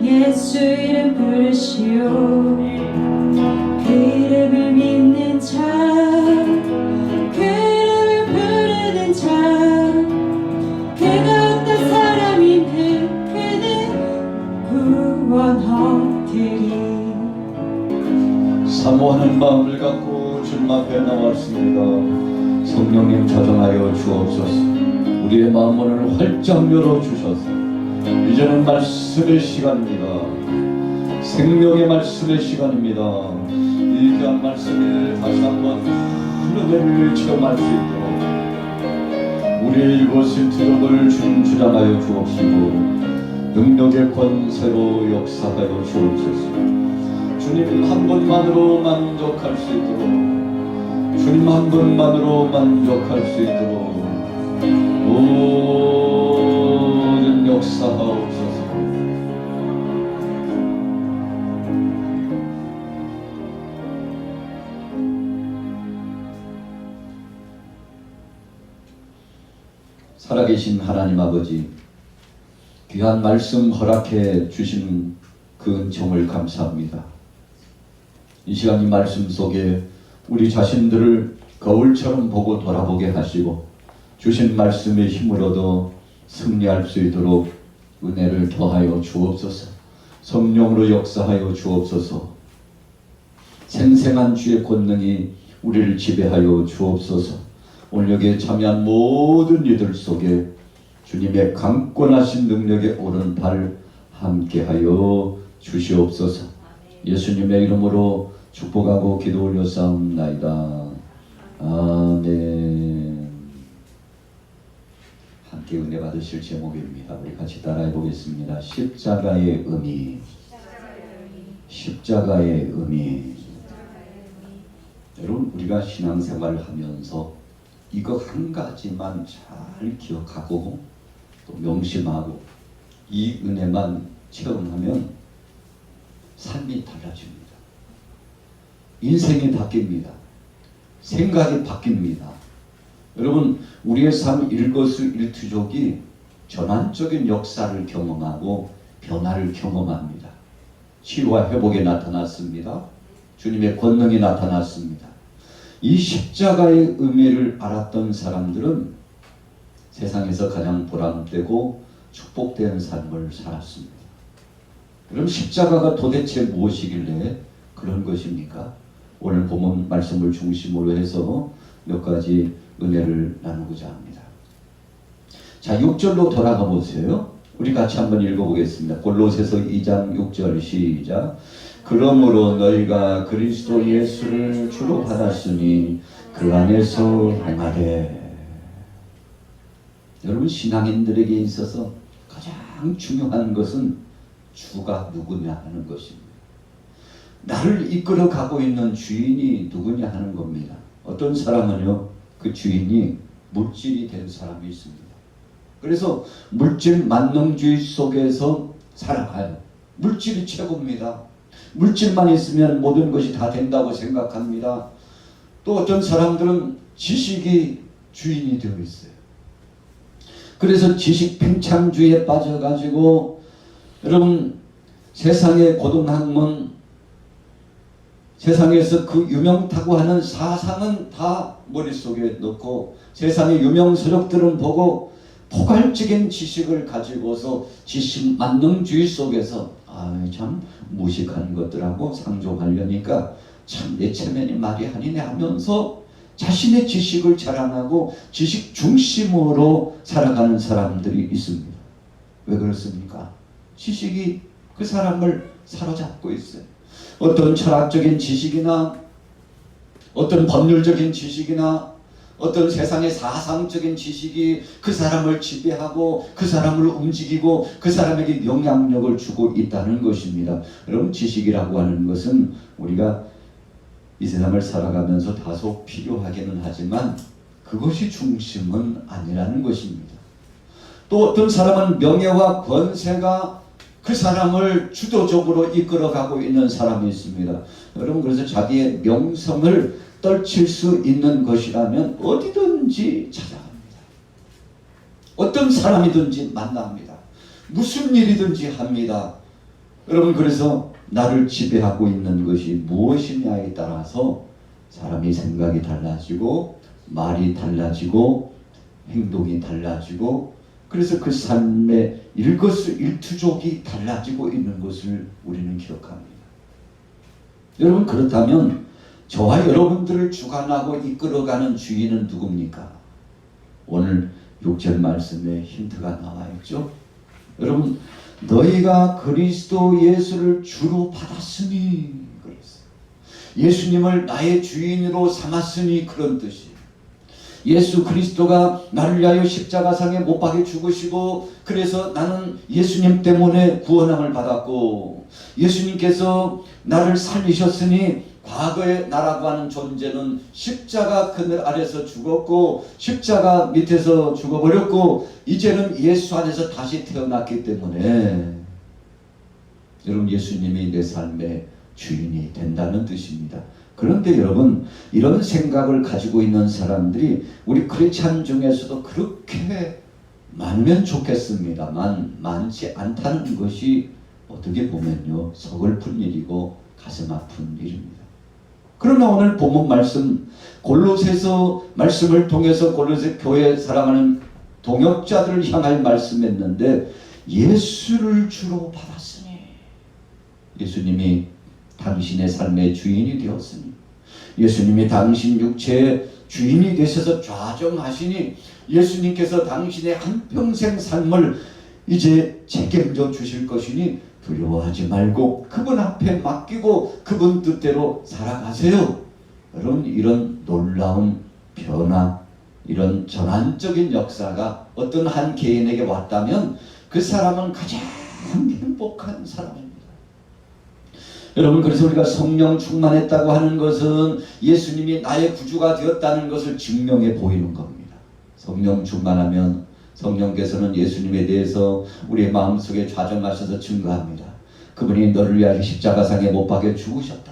예수 이름 부르시오. 그 이름을 믿는 자, 그 이름을 부르는 자, 그가 어떤 사람이든 그는 구원하리니. 사모하는 마음을 갖고 주님 앞에 나왔습니다. 성령님 자정하여 주옵소서. 우리의 마음 오늘 활짝 열어주셔서 이제는 말씀의 시간입니다. 생명의 말씀의 시간입니다. 이 귀한 말씀을 다시 한번 큰 은혜를 체험할 수 있도록 우리의 이곳의 트럭을 주님 주장하여 주옵시고 능력의 권세로 역사하여 주옵소서. 주님 한 분만으로 만족할 수 있도록, 주님 한 분만으로 만족할 수 있도록 모든 역사하옵소서. 살아계신 하나님 아버지, 귀한 말씀 허락해 주신 그 은총을 감사합니다. 이 시간 이 말씀 속에 우리 자신들을 거울처럼 보고 돌아보게 하시고 주신 말씀의 힘을 얻어 승리할 수 있도록 은혜를 더하여 주옵소서. 성령으로 역사하여 주옵소서. 생생한 주의 권능이 우리를 지배하여 주옵소서. 오늘 여기에 참여한 모든 이들 속에 주님의 강권하신 능력의 오른팔 함께하여 주시옵소서. 예수님의 이름으로 축복하고 기도 올려싸움나이다. 아멘. 함께 은혜 받으실 제목입니다. 우리 같이 따라해 보겠습니다. 십자가의 의미. 십자가의 의미. 여러분, 우리가 신앙생활을 하면서 이거 한 가지만 잘 기억하고 또 명심하고 이 은혜만 체험하면 삶이 달라집니다. 인생이 바뀝니다. 생각이 바뀝니다. 여러분, 우리의 삶 일거수일투족이 전환적인 역사를 경험하고 변화를 경험합니다. 치유와 회복에 나타났습니다. 주님의 권능이 나타났습니다. 이 십자가의 의미를 알았던 사람들은 세상에서 가장 보람되고 축복된 삶을 살았습니다. 그럼 십자가가 도대체 무엇이길래 그런 것입니까? 오늘 본문 말씀을 중심으로 해서 몇 가지 은혜를 나누고자 합니다. 자, 6절로 돌아가 보세요. 우리 같이 한번 읽어보겠습니다. 골로새서 2장 6절 시작. 그러므로 너희가 그리스도 예수를 주로 받았으니 그 안에서 행하되. 여러분, 신앙인들에게 있어서 가장 중요한 것은 주가 누구냐 하는 것입니다. 나를 이끌어 가고 있는 주인이 누구냐 하는 겁니다. 어떤 사람은요, 그 주인이 물질이 된 사람이 있습니다. 그래서 물질 만능주의 속에서 살아가요. 물질이 최고입니다. 물질만 있으면 모든 것이 다 된다고 생각합니다. 또 어떤 사람들은 지식이 주인이 되어 있어요. 그래서 지식 팽창주의에 빠져가지고 여러분 세상의 고등학문 세상에서 그 유명타고 하는 사상은 다 머릿속에 넣고 세상의 유명 서적들은 보고 포괄적인 지식을 가지고서 지식 만능주의 속에서 참 무식한 것들하고 상종하려니까 참 내 체면이 말이 아니네 하면서 자신의 지식을 자랑하고 지식 중심으로 살아가는 사람들이 있습니다. 왜 그렇습니까? 지식이 그 사람을 사로잡고 있어요. 어떤 철학적인 지식이나 어떤 법률적인 지식이나 어떤 세상의 사상적인 지식이 그 사람을 지배하고 그 사람을 움직이고 그 사람에게 영향력을 주고 있다는 것입니다. 여러분 지식이라고 하는 것은 우리가 이 세상을 살아가면서 다소 필요하기는 하지만 그것이 중심은 아니라는 것입니다. 또 어떤 사람은 명예와 권세가 그 사람을 주도적으로 이끌어가고 있는 사람이 있습니다. 여러분 그래서 자기의 명성을 떨칠 수 있는 것이라면 어디든지 찾아갑니다. 어떤 사람이든지 만납니다. 무슨 일이든지 합니다. 여러분 그래서 나를 지배하고 있는 것이 무엇이냐에 따라서 사람이 생각이 달라지고 말이 달라지고 행동이 달라지고 그래서 그 삶의 일거수일투족이 달라지고 있는 것을 우리는 기억합니다. 여러분 그렇다면 저와 여러분들을 주관하고 이끌어가는 주인은 누굽니까? 오늘 6절 말씀에 힌트가 나와 있죠. 여러분 너희가 그리스도 예수를 주로 받았으니 그랬어요. 예수님을 나의 주인으로 삼았으니 그런 뜻이에요. 예수 그리스도가 나를 위하여 십자가상에 못 박혀 죽으시고 그래서 나는 예수님 때문에 구원함을 받았고 예수님께서 나를 살리셨으니 과거의 나라고 하는 존재는 십자가 그늘 아래서 죽었고 십자가 밑에서 죽어버렸고 이제는 예수 안에서 다시 태어났기 때문에 여러분 예수님이 내 삶의 주인이 된다는 뜻입니다. 그런데 여러분 이런 생각을 가지고 있는 사람들이 우리 크리스찬 중에서도 그렇게 많으면 좋겠습니다만 많지 않다는 것이 어떻게 보면요 서글픈 일이고 가슴 아픈 일입니다. 그러나 오늘 본문 말씀 골로새서 말씀을 통해서 골로새 교회 사랑하는 동역자들을 향하여 말씀했는데 예수를 주로 받았으니 예수님이 당신의 삶의 주인이 되었으니 예수님이 당신 육체의 주인이 되셔서 좌정하시니 예수님께서 당신의 한평생 삶을 이제 책임져 주실 것이니 두려워하지 말고 그분 앞에 맡기고 그분 뜻대로 살아가세요. 여러분 이런 놀라운 변화 이런 전환적인 역사가 어떤 한 개인에게 왔다면 그 사람은 가장 행복한 사람입니다. 여러분 그래서 우리가 성령 충만했다고 하는 것은 예수님이 나의 구주가 되었다는 것을 증명해 보이는 겁니다. 성령 충만하면 성령께서는 예수님에 대해서 우리의 마음속에 좌정하셔서 증거합니다. 그분이 너를 위하여 십자가상에 못 박혀 죽으셨다.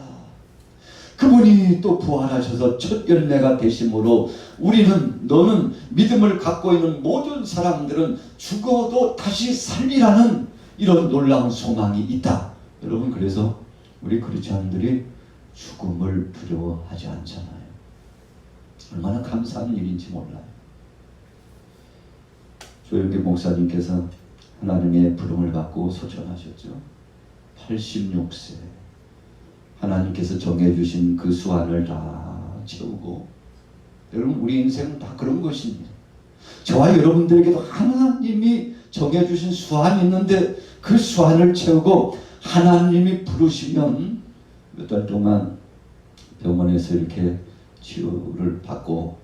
그분이 또 부활하셔서 첫 열매가 되심으로 너는 믿음을 갖고 있는 모든 사람들은 죽어도 다시 살리라는 이런 놀라운 소망이 있다. 여러분 그래서 우리 크리스찬들이 죽음을 두려워하지 않잖아요. 얼마나 감사한 일인지 몰라요. 조영기 목사님께서 하나님의 부름을 받고 소천하셨죠. 86세 하나님께서 정해주신 그 수완을 다 채우고 여러분 우리 인생은 다 그런 것입니다. 저와 여러분들에게도 하나님이 정해주신 수완이 있는데 그 수완을 채우고 하나님이 부르시면 몇 달 동안 병원에서 이렇게 치료를 받고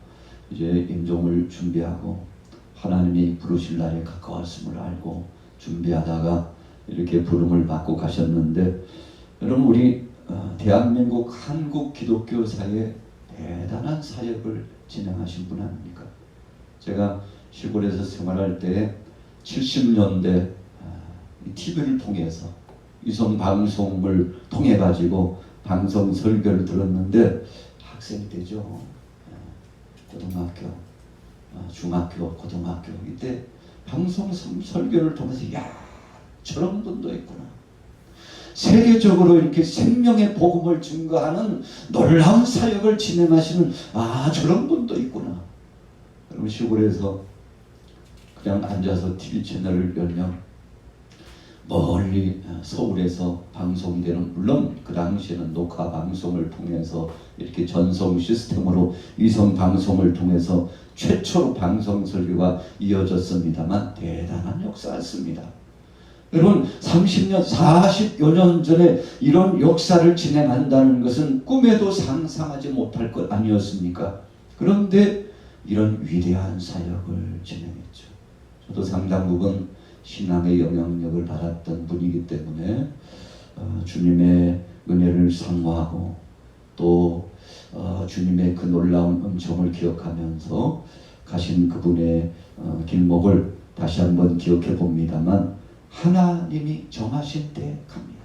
이제 임종을 준비하고 하나님이 부르실 날이 가까웠음을 알고 준비하다가 이렇게 부름을 받고 가셨는데 여러분 우리 대한민국 한국 기독교 사회에 대단한 사역을 진행하신 분 아닙니까? 제가 시골에서 생활할 때 70년대 TV를 통해서 위성 방송을 통해 가지고 방송 설교를 들었는데 학생 때죠. 고등학교, 중학교, 고등학교 이때 방송 설교를 통해서 야 저런 분도 있구나. 세계적으로 이렇게 생명의 복음을 증거하는 놀라운 사역을 진행하시는 저런 분도 있구나. 그럼 시골에서 그냥 앉아서 TV 채널을 열면 멀리 서울에서 방송이 되는, 물론 그 당시에는 녹화 방송을 통해서 이렇게 전송 시스템으로 위성 방송을 통해서 최초로 방송 설교가 이어졌습니다만 대단한 역사였습니다. 여러분 30년, 40여 년 전에 이런 역사를 진행한다는 것은 꿈에도 상상하지 못할 것 아니었습니까? 그런데 이런 위대한 사역을 진행했죠. 저도 상당 부분 신앙의 영향력을 받았던 분이기 때문에 주님의 은혜를 사모하고 또 주님의 그 놀라운 음성을 기억하면서 가신 그분의 길목을 다시 한번 기억해 봅니다만 하나님이 정하신 때 갑니다.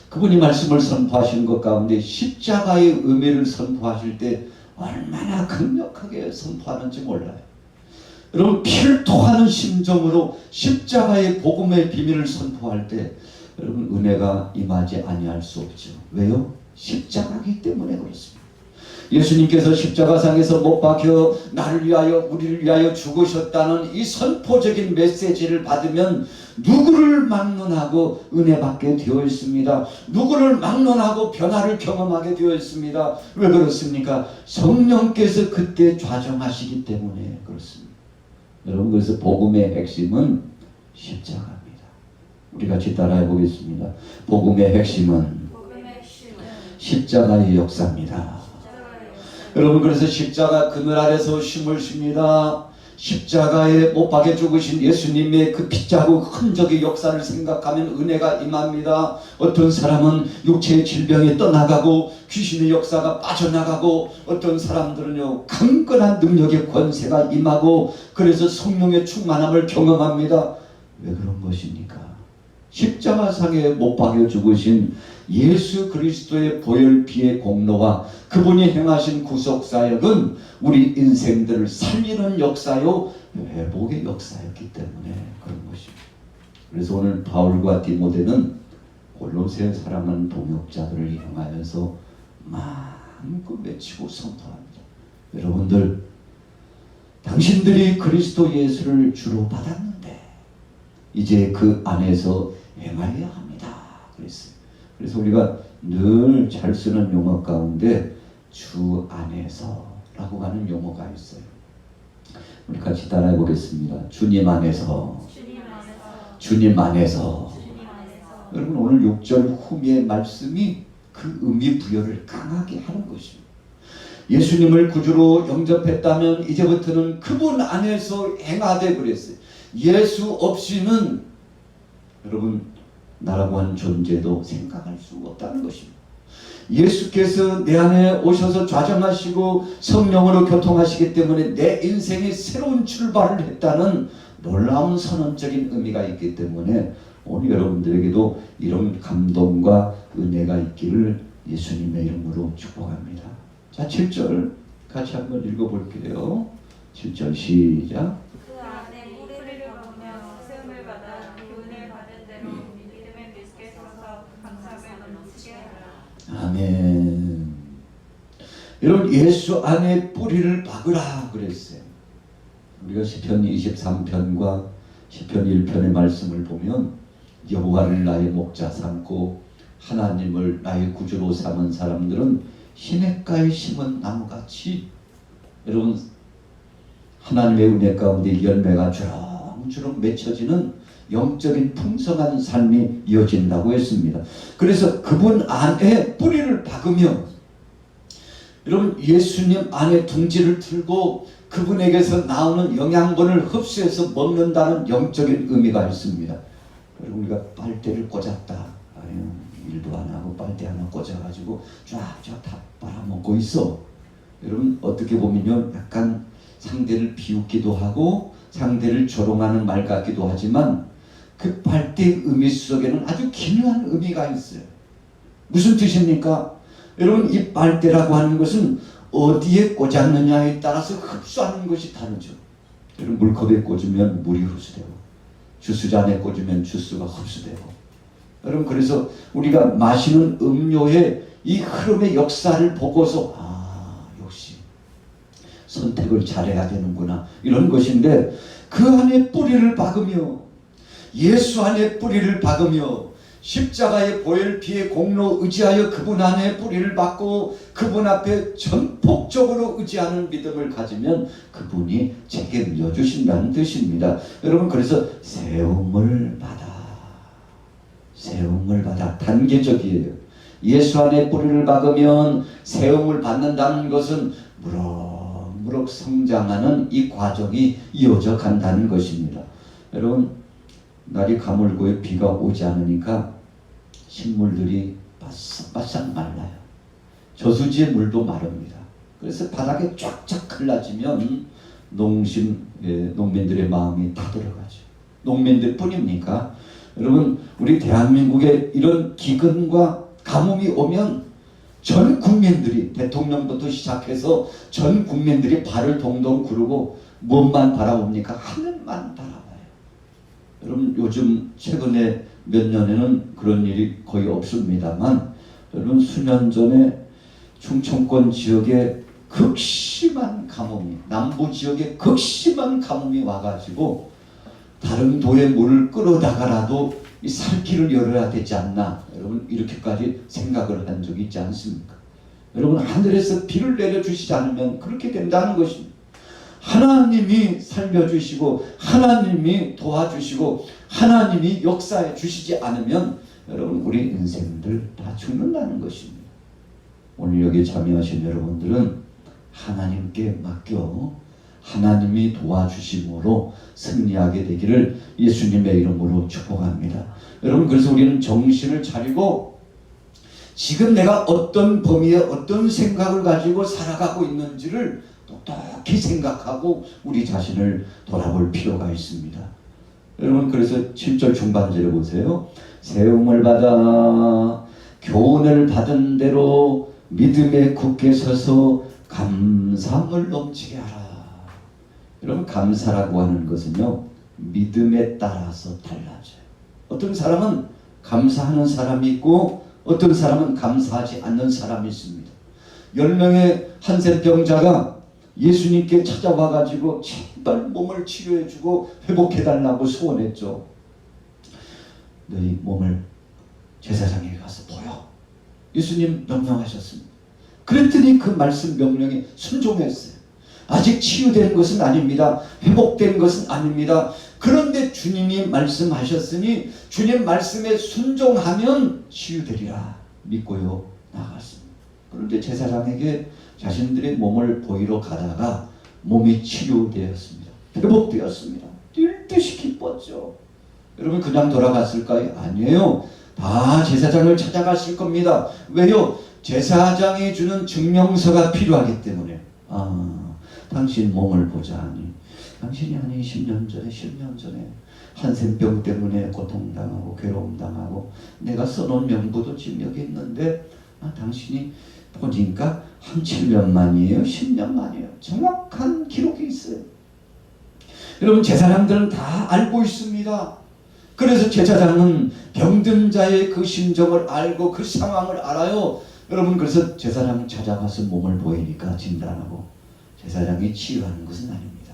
그분이 말씀을 선포하시는 것 가운데 십자가의 의미를 선포하실 때 얼마나 강력하게 선포하는지 몰라요. 여러분 피를 토하는 심정으로 십자가의 복음의 비밀을 선포할 때 여러분 은혜가 임하지 아니할 수 없죠. 왜요? 십자가이기 때문에 그렇습니다. 예수님께서 십자가상에서 못 박혀 나를 위하여 우리를 위하여 죽으셨다는 이 선포적인 메시지를 받으면 누구를 막론하고 은혜 받게 되어 있습니다. 누구를 막론하고 변화를 경험하게 되어 있습니다. 왜 그렇습니까? 성령께서 그때 좌정하시기 때문에 그렇습니다. 여러분 그래서 복음의 핵심은 십자가입니다. 우리 같이 따라해 보겠습니다. 복음의 핵심은 십자가의 역사입니다. 여러분 그래서 십자가 그늘 아래서 쉼을 쉽니다. 십자가에 못 박혀 죽으신 예수님의 그 핏자국 흔적의 역사를 생각하면 은혜가 임합니다. 어떤 사람은 육체의 질병에 떠나가고 귀신의 역사가 빠져나가고 어떤 사람들은요 강건한 능력의 권세가 임하고 그래서 성령의 충만함을 경험합니다. 왜 그런 것입니까? 십자가상에 못 박혀 죽으신 예수 그리스도의 보혈피의 공로와 그분이 행하신 구속사역은 우리 인생들을 살리는 역사요 회복의 역사였기 때문에 그런 것입니다. 그래서 오늘 바울과 디모데는 골로새 사랑하는 동역자들을 향하여서 마음껏 외치고 선포합니다. 여러분들 당신들이 그리스도 예수를 주로 받았는데 이제 그 안에서 행하여야 합니다. 그래서 우리가 늘 잘 쓰는 용어 가운데 주 안에서 라고 하는 용어가 있어요. 우리 같이 따라해 보겠습니다. 주님 안에서. 주님 안에서. 여러분 오늘 6절 후미의 말씀이 그 의미 부여를 강하게 하는 것입니다. 예수님을 구주로 영접했다면 이제부터는 그분 안에서 행하되 그랬어요. 예수 없이는 여러분 나라고 하는 존재도 생각할 수 없다는 것입니다. 예수께서 내 안에 오셔서 좌정하시고 성령으로 교통하시기 때문에 내 인생에 새로운 출발을 했다는 놀라운 선언적인 의미가 있기 때문에 오늘 여러분들에게도 이런 감동과 은혜가 있기를 예수님의 이름으로 축복합니다. 자, 7절 같이 한번 읽어볼게요. 7절 시작. 그 안에 뿌리를 박으며 세움을 받아 교훈을 받은 대로 믿음의 빛에 서서 감사를 넘치게 하라. 아멘. 여러분 예수 안에 뿌리를 박으라 그랬어요. 우리가 시편 23편과 시편 1편의 말씀을 보면 여호와를 나의 목자 삼고 하나님을 나의 구주로 삼은 사람들은 시냇가에 심은 나무같이 여러분 하나님의 은혜 가운데 열매가 주렁주렁 맺혀지는 영적인 풍성한 삶이 이어진다고 했습니다. 그래서 그분 안에 뿌리를 박으며 여러분 예수님 안에 둥지를 틀고 그분에게서 나오는 영양분을 흡수해서 먹는다는 영적인 의미가 있습니다. 그리고 우리가 빨대를 꽂았다. 아유, 일도 안 하고 빨대 하나 꽂아가지고 쫙쫙 다 빨아먹고 있어. 여러분 어떻게 보면요 약간 상대를 비웃기도 하고 상대를 조롱하는 말 같기도 하지만 그 빨대의 의미 속에는 아주 기묘한 의미가 있어요. 무슨 뜻입니까? 여러분, 이 빨대라고 하는 것은 어디에 꽂았느냐에 따라서 흡수하는 것이 다르죠. 여러분, 물컵에 꽂으면 물이 흡수되고, 주스잔에 꽂으면 주스가 흡수되고, 여러분, 그래서 우리가 마시는 음료의 이 흐름의 역사를 보고서 역시 선택을 잘해야 되는구나, 이런 것인데, 그 안에 뿌리를 박으며, 예수 안에 뿌리를 박으며, 십자가의 보혈 피의 공로 의지하여 그분 안에 뿌리를 박고 그분 앞에 전폭적으로 의지하는 믿음을 가지면 그분이 책임져 주신다는 뜻입니다. 여러분, 그래서 세움을 받아 단계적이에요. 예수 안에 뿌리를 박으면 세움을 받는다는 것은 무럭무럭 성장하는 이 과정이 이어져 간다는 것입니다. 여러분, 날이 가물고 비가 오지 않으니까 식물들이 바싹바싹 말라요. 저수지의 물도 마릅니다. 그래서 바닥에 쫙쫙 흘러지면 농민들의 마음이 다 들어가죠. 농민들 뿐입니까? 여러분, 우리 대한민국에 이런 기근과 가뭄이 오면 전 국민들이, 대통령부터 시작해서 전 국민들이 발을 동동 구르고 무엇만 바라봅니까? 하늘만 바라봐요. 여러분, 요즘 최근에 몇 년에는 그런 일이 거의 없습니다만, 여러분, 수년 전에 충청권 지역에 극심한 가뭄이, 남부 지역에 극심한 가뭄이 와가지고 다른 도에 물을 끌어다가라도 이 살길을 열어야 되지 않나, 여러분, 이렇게까지 생각을 한 적이 있지 않습니까? 여러분, 하늘에서 비를 내려주시지 않으면 그렇게 된다는 것입니다. 하나님이 살려주시고 하나님이 도와주시고 하나님이 역사해 주시지 않으면 여러분, 우리 인생들 다 죽는다는 것입니다. 오늘 여기 참여하신 여러분들은 하나님께 맡겨 하나님이 도와주심으로 승리하게 되기를 예수님의 이름으로 축복합니다. 여러분, 그래서 우리는 정신을 차리고 지금 내가 어떤 범위에 어떤 생각을 가지고 살아가고 있는지를 똑똑히 생각하고 우리 자신을 돌아볼 필요가 있습니다. 여러분, 그래서 7절 중반절에 보세요. 세움을 받아 교훈을 받은 대로 믿음에 굳게 서서 감사함을 넘치게 하라. 여러분, 감사라고 하는 것은요, 믿음에 따라서 달라져요. 어떤 사람은 감사하는 사람이 있고 어떤 사람은 감사하지 않는 사람이 있습니다. 10명의 한센병자가 예수님께 찾아와가지고 제발 몸을 치료해주고 회복해달라고 소원했죠. 너희 몸을 제사장에게 가서 보여. 예수님 명령하셨습니다. 그랬더니 그 말씀 명령에 순종했어요. 아직 치유된 것은 아닙니다. 회복된 것은 아닙니다. 그런데 주님이 말씀하셨으니 주님 말씀에 순종하면 치유되리라 믿고요 나갔습니다. 그런데 제사장에게 자신들의 몸을 보이러 가다가 몸이 치료되었습니다. 회복되었습니다. 뛸 듯이 기뻤죠. 여러분, 그냥 돌아갔을까요? 아니에요. 다 제사장을 찾아갔을 겁니다. 왜요? 제사장이 주는 증명서가 필요하기 때문에. 당신 몸을 보자니 당신이 아니 10년 전에 한센병 때문에 고통당하고 괴로움당하고 내가 써놓은 명부도 지금 여기 있는데 당신이 보니까 한 7년 만이에요? 10년 만이에요? 정확한 기록이 있어요. 여러분, 제사장들은 다 알고 있습니다. 그래서 제사장은 병든 자의 그 심정을 알고 그 상황을 알아요. 여러분, 그래서 제사장 찾아가서 몸을 보이니까 진단하고 제사장이 치유하는 것은 아닙니다.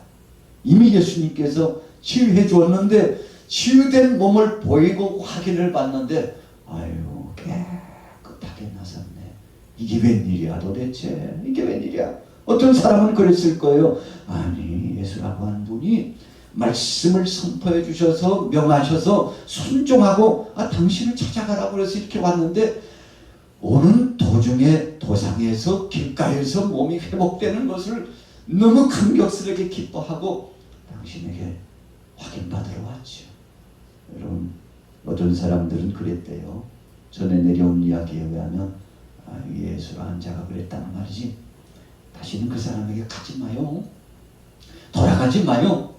이미 예수님께서 치유해 주었는데 치유된 몸을 보이고 확인을 받는데 아유, 깨끗하게 나섰네. 이게 웬일이야 도대체? 이게 웬일이야? 어떤 사람은 그랬을 거예요. 아니, 예수라고 하는 분이 말씀을 선포해 주셔서 명하셔서 순종하고 당신을 찾아가라고 해서 이렇게 왔는데 오는 도중에 도상에서 길가에서 몸이 회복되는 것을 너무 감격스럽게 기뻐하고 당신에게 확인받으러 왔죠. 여러분, 어떤 사람들은 그랬대요. 전에 내려온 이야기에 의하면 예수라는 자가 그랬다는 말이지 다시는 그 사람에게 가지 마요. 돌아가지 마요.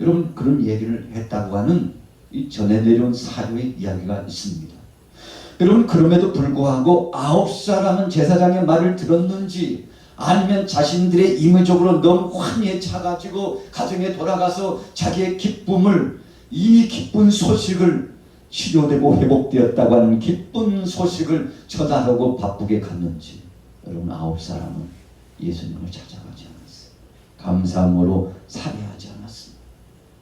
여러분, 그런 얘기를 했다고 하는 이 전해 내려온 사료의 이야기가 있습니다. 여러분, 그럼에도 불구하고 9사람은 제사장의 말을 들었는지 아니면 자신들의 임의적으로 너무 환희에 차가지고 가정에 돌아가서 자기의 기쁨을, 이 기쁜 소식을, 치료되고 회복되었다고 하는 기쁜 소식을 전하려고 바쁘게 갔는지, 여러분 9사람은 예수님을 찾아가지 않았어요. 감사함으로 살해하지 않았습니다.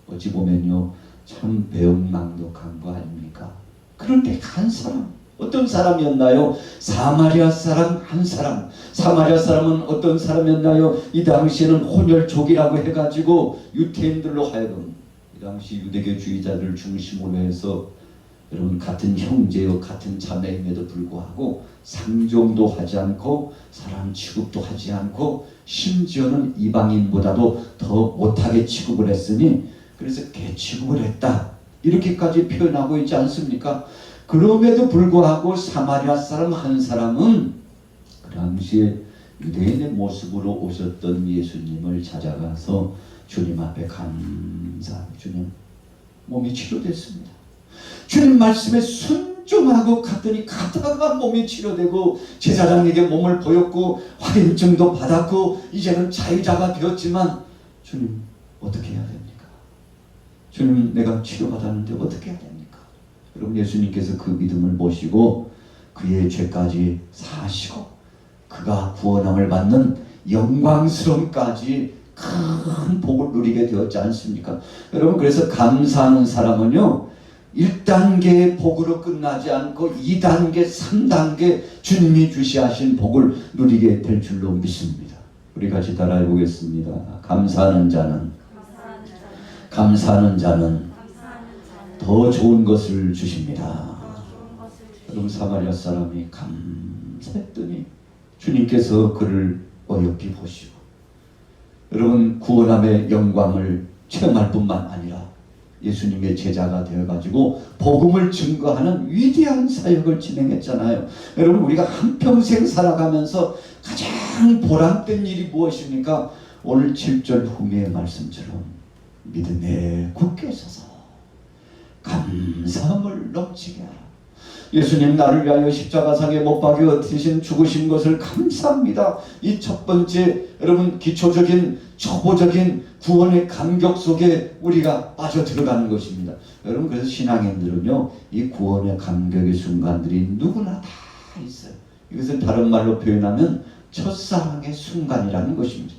어찌 보면요, 참 배은망덕한 거 아닙니까? 그런데 한 사람, 어떤 사람이었나요? 사마리아 사람 한 사람. 사마리아 사람은 어떤 사람이었나요? 이 당시에는 혼혈족이라고 해가지고 유태인들로 하여금, 이 당시 유대교주의자들 중심으로 해서 여러분 같은 형제요 같은 자매임에도 불구하고 상종도 하지 않고 사람 취급도 하지 않고 심지어는 이방인보다도 더 못하게 취급을 했으니 그래서 개 취급을 했다, 이렇게까지 표현하고 있지 않습니까? 그럼에도 불구하고 사마리아 사람 한 사람은 그 당시에 유대인의 모습으로 오셨던 예수님을 찾아가서 주님 앞에 감사, 주님 몸이 치료됐습니다. 주님 말씀에 순종하고 갔더니 가다가 몸이 치료되고 제사장에게 몸을 보였고 확인증도 받았고 이제는 자유자가 되었지만 주님 어떻게 해야 됩니까? 주님 내가 치료받았는데 어떻게 해야 됩니까? 여러분, 예수님께서 그 믿음을 보시고 그의 죄까지 사하시고 그가 구원함을 받는 영광스러움까지 큰 복을 누리게 되었지 않습니까? 여러분, 그래서 감사하는 사람은요 1단계의 복으로 끝나지 않고 2단계, 3단계 주님이 주시하신 복을 누리게 될 줄로 믿습니다. 우리 같이 따라해 보겠습니다. 감사하는 자는 더 좋은 것을 주십니다. 여러분, 사마리아 사람이 감사했더니 주님께서 그를 어여삐 보시고 여러분 구원함의 영광을 체험할 뿐만 아니라 예수님의 제자가 되어가지고 복음을 증거하는 위대한 사역을 진행했잖아요. 여러분, 우리가 한평생 살아가면서 가장 보람된 일이 무엇입니까? 오늘 7절 후미의 말씀처럼 믿음에 굳게 서서 감사함을 넘치게 하라. 예수님 나를 위하여 십자가상에 못 박혀 대신 죽으신 것을 감사합니다. 이 첫 번째 여러분 기초적인 초보적인 구원의 감격 속에 우리가 빠져 들어가는 것입니다. 여러분, 그래서 신앙인들은요 이 구원의 감격의 순간들이 누구나 다 있어요. 이것을 다른 말로 표현하면 첫사랑의 순간이라는 것입니다.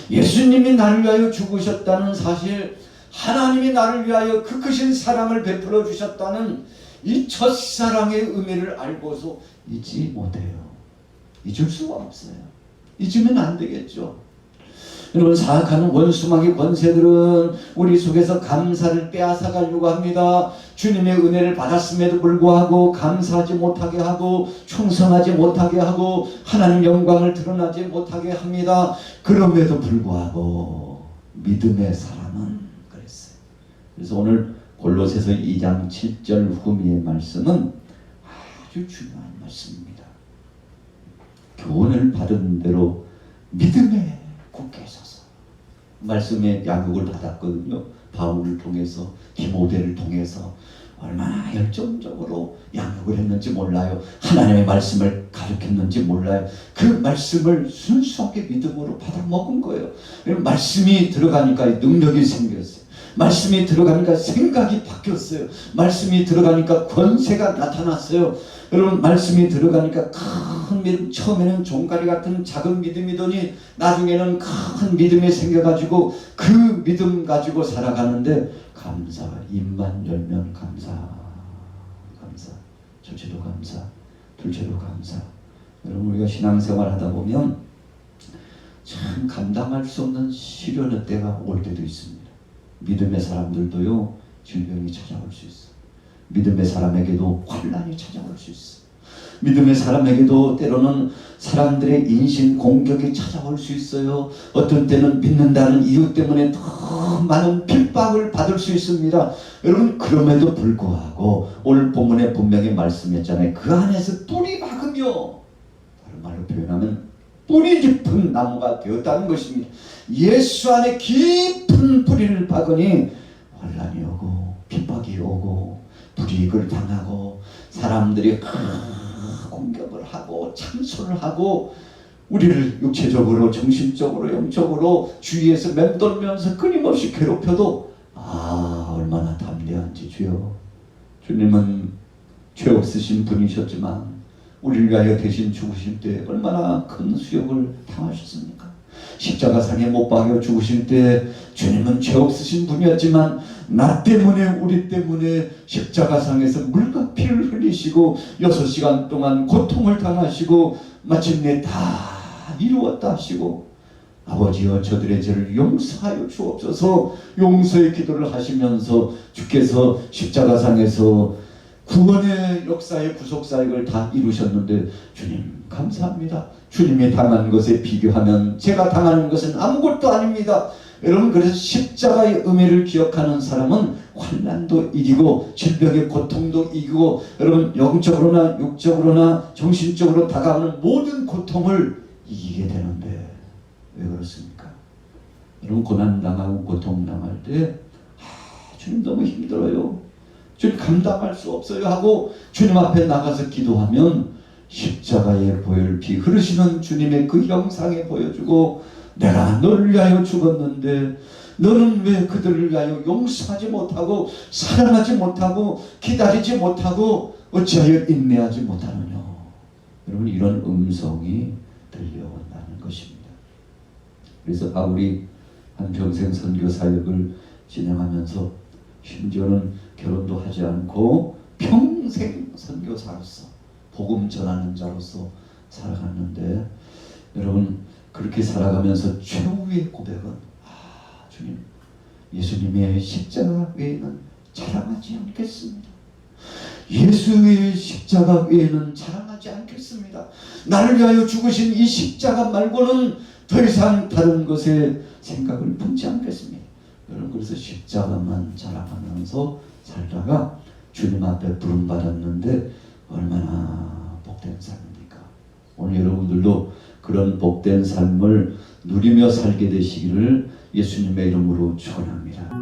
예수님이 나를 위하여 죽으셨다는 사실, 하나님이 나를 위하여 그 크신 사랑을 베풀어 주셨다는 이 첫사랑의 의미를 알고서 잊지 못해요. 잊을 수가 없어요. 잊으면 안 되겠죠. 여러분, 사악한 원수마귀 권세들은 우리 속에서 감사를 빼앗아 가려고 합니다. 주님의 은혜를 받았음에도 불구하고 감사하지 못하게 하고 충성하지 못하게 하고 하나님 영광을 드러나지 못하게 합니다. 그럼에도 불구하고 믿음의 사람은 그랬어요. 그래서 오늘 골로새서 2장 7절 후미의 말씀은 아주 중요한 말씀입니다. 교훈을 받은 대로 믿음에 굳게 서서 말씀의 양육을 받았거든요. 바울을 통해서, 디모데를 통해서 얼마나 열정적으로 양육을 했는지 몰라요. 하나님의 말씀을 가르쳤는지 몰라요. 그 말씀을 순수하게 믿음으로 받아 먹은 거예요. 말씀이 들어가니까 능력이 생겼어요. 말씀이 들어가니까 생각이 바뀌었어요. 말씀이 들어가니까 권세가 나타났어요. 여러분, 말씀이 들어가니까 큰 믿음, 처음에는 종가리 같은 작은 믿음이더니 나중에는 큰 믿음이 생겨가지고 그 믿음 가지고 살아가는데 감사, 입만 열면 감사, 첫째도 감사, 둘째도 감사. 여러분, 우리가 신앙생활 하다 보면 참 감당할 수 없는 시련의 때가 올 때도 있습니다. 믿음의 사람들도요 질병이 찾아올 수 있어. 믿음의 사람에게도 환난이 찾아올 수 있어. 믿음의 사람에게도 때로는 사람들의 인신 공격이 찾아올 수 있어요. 어떤 때는 믿는다는 이유 때문에 더 많은 핍박을 받을 수 있습니다. 여러분, 그럼에도 불구하고 오늘 본문에 분명히 말씀했잖아요. 그 안에서 뿌리 박으며, 다른 말로 표현하면 뿌리 깊은 나무가 되었다는 것입니다. 예수 안에 깊은 뿌리를 박으니 환난이 오고 핍박이 오고 불이익을 당하고 사람들이 공격을 하고 참소를 하고 우리를 육체적으로 정신적으로 영적으로 주위에서 맴돌면서 끊임없이 괴롭혀도 얼마나 담대한지 주여. 주님은 죄 없으신 분이셨지만 우리를 위하여 대신 죽으실 때 얼마나 큰 수욕을 당하셨습니까? 십자가상에 못 박여 죽으실 때 주님은 죄 없으신 분이었지만 나 때문에 우리 때문에 십자가상에서 물과 피를 흘리시고 6시간 동안 고통을 당하시고 마침내 다 이루었다 하시고 아버지여 저들의 죄를 용서하여 주옵소서 용서의 기도를 하시면서 주께서 십자가상에서 구원의 역사의 구속사역을 다 이루셨는데 주님 감사합니다. 주님이 당한 것에 비교하면 제가 당하는 것은 아무것도 아닙니다. 여러분 그래서 십자가의 의미를 기억하는 사람은 환난도 이기고 질병의 고통도 이기고 여러분 영적으로나 육적으로나 정신적으로 다가오는 모든 고통을 이기게 되는데 왜 그렇습니까? 여러분 고난당하고 고통당할 때 주님 너무 힘들어요. 주님 감당할 수 없어요 하고 주님 앞에 나가서 기도하면 십자가의 보혈피 흐르시는 주님의 그 형상에 보여주고 내가 너를 위하여 죽었는데 너는 왜 그들을 위하여 용서하지 못하고 사랑하지 못하고 기다리지 못하고 어찌하여 인내하지 못하느냐. 여러분 이런 음성이 들려온다는 것입니다. 그래서 바울이 한평생 선교 사역을 진행하면서 심지어는 결혼도 하지 않고 평생 선교사로서 복음 전하는 자로서 살아갔는데 여러분 그렇게 살아가면서 최후의 고백은 주님 예수님의 십자가 외에는 자랑하지 않겠습니다. 예수의 십자가 외에는 자랑하지 않겠습니다. 나를 위하여 죽으신 이 십자가 말고는 더 이상 다른 것에 생각을 품지 않겠습니다. 여러분 그래서 십자가만 자랑하면서 살다가 주님 앞에 부름받았는데 얼마나 복된 삶입니까? 오늘 여러분들도 그런 복된 삶을 누리며 살게 되시기를 예수님의 이름으로 축원합니다.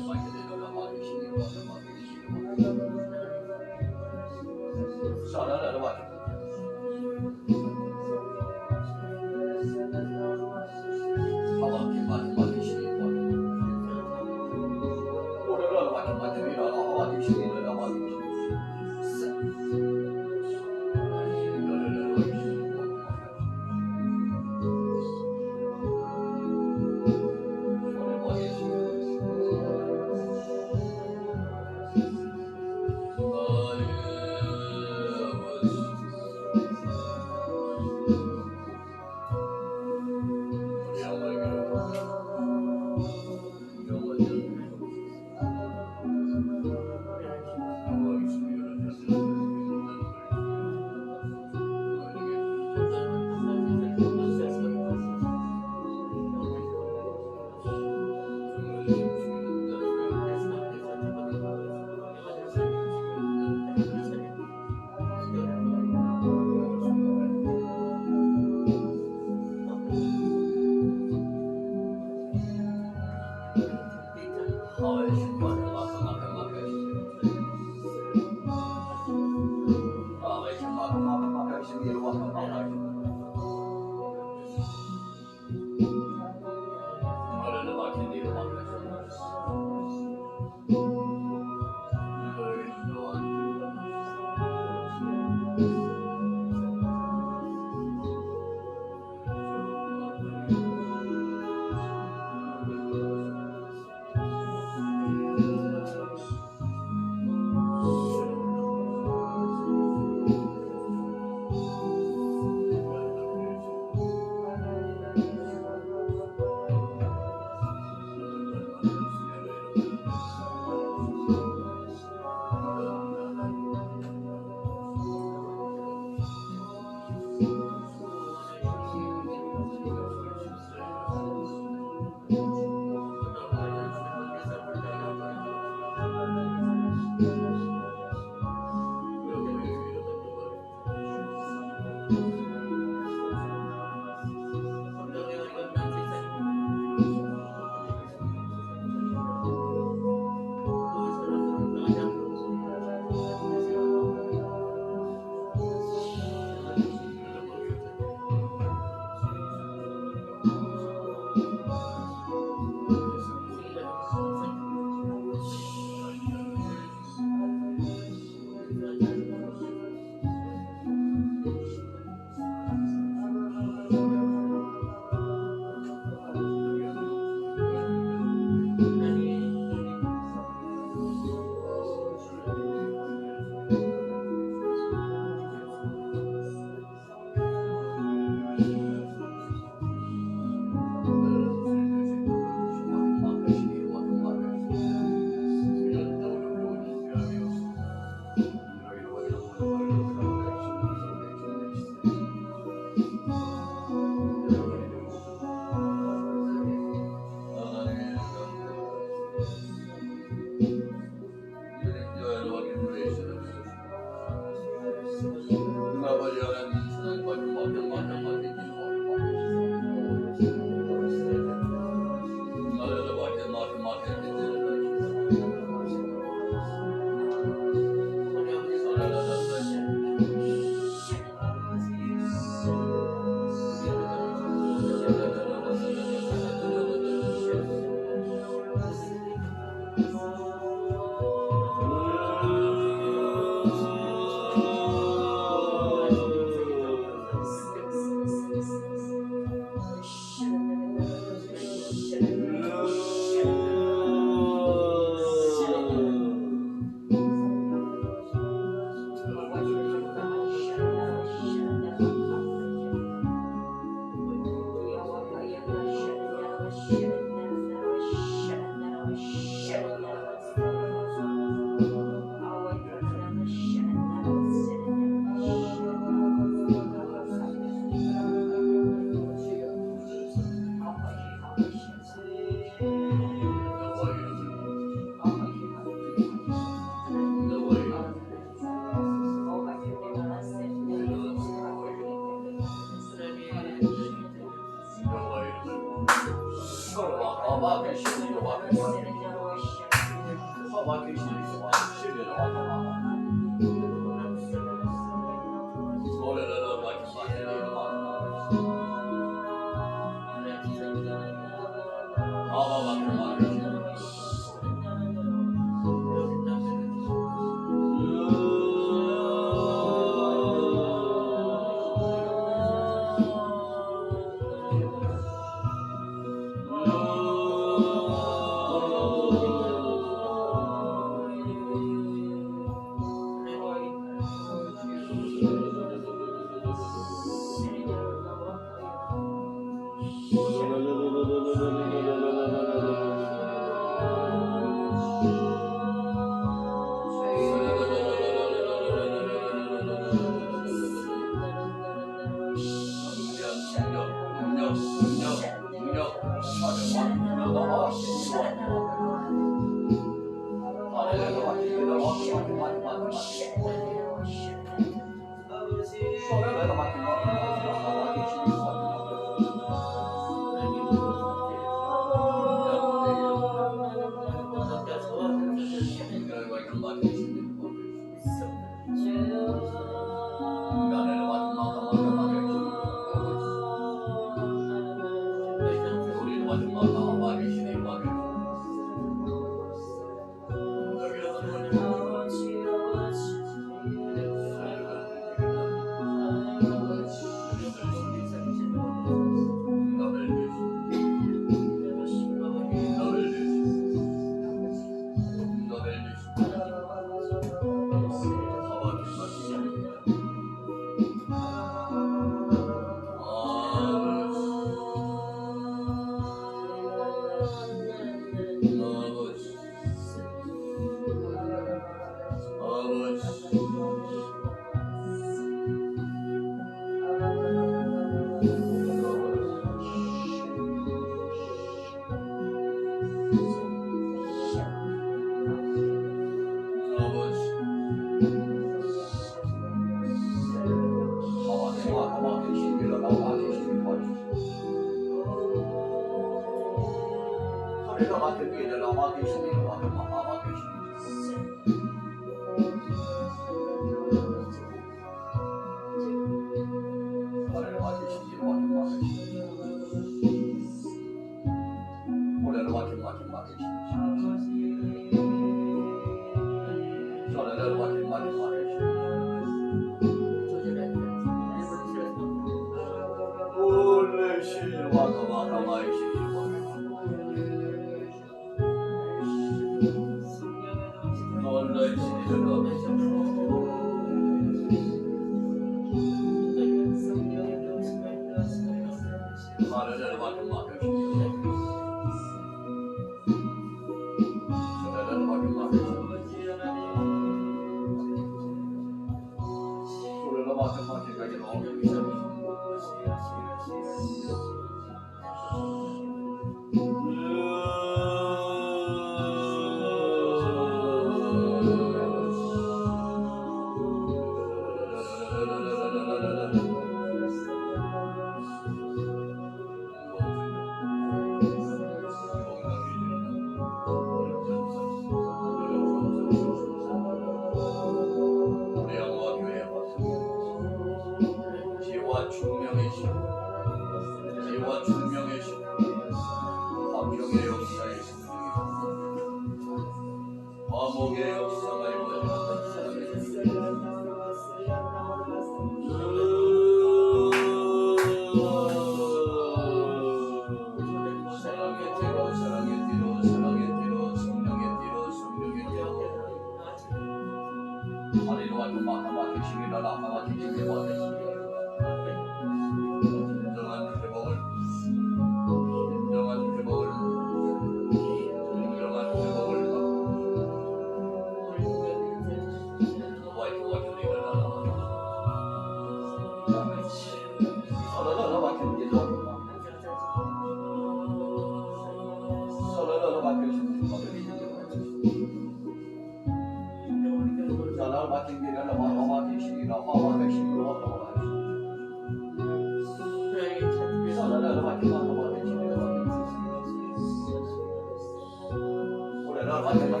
할렐루야.